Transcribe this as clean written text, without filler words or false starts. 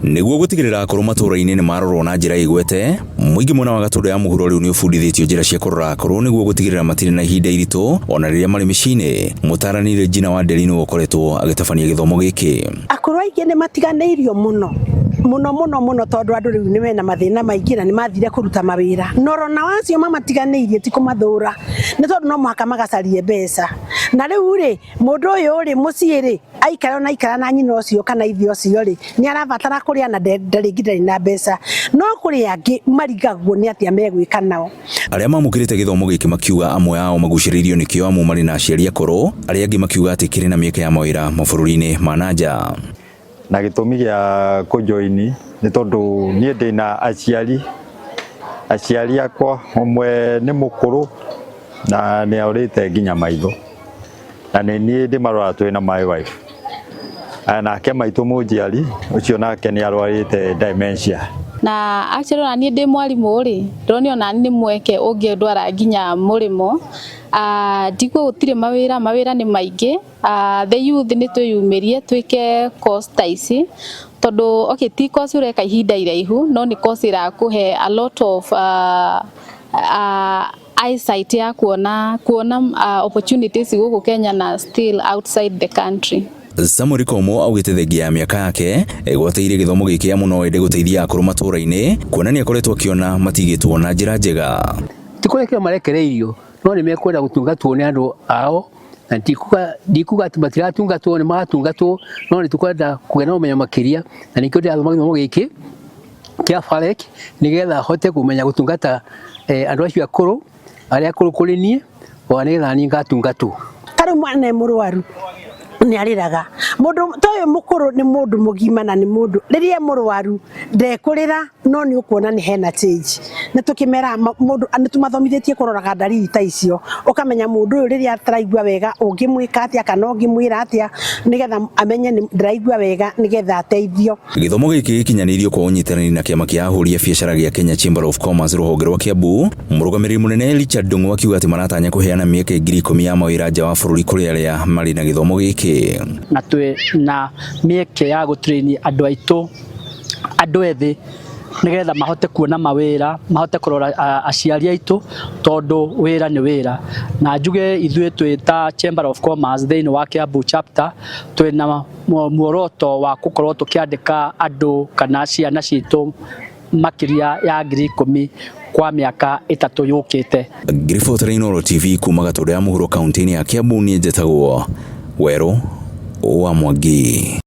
niguo gutigirira akoro matura-ini ni marorwo na njira igwete muingi mwena wa Gatundu ya muhuro riu ni ubundithitio njira cia kurora akoro niguo gutigirira matire na ihinda iritu ona riria mari micini. Mutarani Regina Wanderini ukoretwo agitabania githomo giki. Akoro aingi ni matiganeirio muno tondu andu riu ni mena mathina maingi na ni mathire kuruta mawira norona wacio mamatiganeirie ti kumathura ni tondu no muhaka magacarie mbeca na riu ri mundu uyu ri mucii ri aikara na nyina ucio kana ithe ucio ri ni arabatara kuria na ndari na mbeca no kuri angi marigagwo ni atia megwika nao. Aria mamukirite githomo giki makiuga amwe ao maguciririo nikio amu mari na aciari akoro aria angi makiuga ati kiri na mieke ya mawira mabũrũri-inĩ ma nanja. Na gitumi gia kujoini ni tondu nie ndina aciari akwa umwe ni mukuru na ni aurite nginya maitho na ni nie ndi marora twina my wife ana ke maitu mujiari ucio nake ni arwarite dementia na actually na nie ndi mwarimu ri ndoni ona ni mweke ungiendwara nginya murimo ndiko gutire mawira ni maingi the youth ni tuyumirie twike cost ici tondu okay ti cost ureka ihinda iraihu no ni cost irakuhe a lot of eyesight ya kuona opportunities guku Kenya na still outside the country. Samuel Komo augite thengia ya miaka yake egwateire githomo giki ya muno ende guteithia akoro matura-ini kuonania akoretwo akiona matigitwo na njira njega. Tikurekera marekereirio no ni mekwenda gutungatwo ni andu ao na ndikuga ati matiratungatwo ni maratungatwo no ni tukwenda kugena umenyo makiria na nikio ndathomaga githomo giki kia Farek nigetha hote kumenya gutungata andu acio akoro aria akoro kuri nie o nigetha ni ngatungatwo. Tari mwana murwaru ni ariraga mundu toyo mukuru ni mundu mugima na ni mundu riria murwaru ndekurira no ni ukuona ni hena change na tukimera mundu anitumathomithitie kuroraga ndariri ta icio ukamenya mundu uyu riria ataraigua wega ungimwika atia kana ungimwira atia nigetha amenye ni ndiraigua wega nigetha ateithio. Githomo giki gikinyanirio kwa unyitanani na kiama kia ahuri a biacara gia Kenya Chamber of Commerce ruhonge rwa Kiambu. Murugamiri munene Richard Ndung'u akiuga ati maratanya kuheana mieke 10,000 ya mawira nja wa bũrũri kuri aria mari na githomo giki na twe na mieke ya gutrain andu aitu andu ethi nigetha mahote kuona mawira mahote kurora aciari aitu tondu wira ni wira na njuge ithuĩ twita Chamber of Commerce thĩinĩ wa Kiambu chapter twina muoroto wa gukorwo tukiandika andu kana ciana citu makiria ya 10,000 kwa miaka 3 yukite. Griffith Rainoro TV kuma Gatundu ya muhuro kaunti-ini ya Kiambu ni njetagwo Weru wa Mwangi.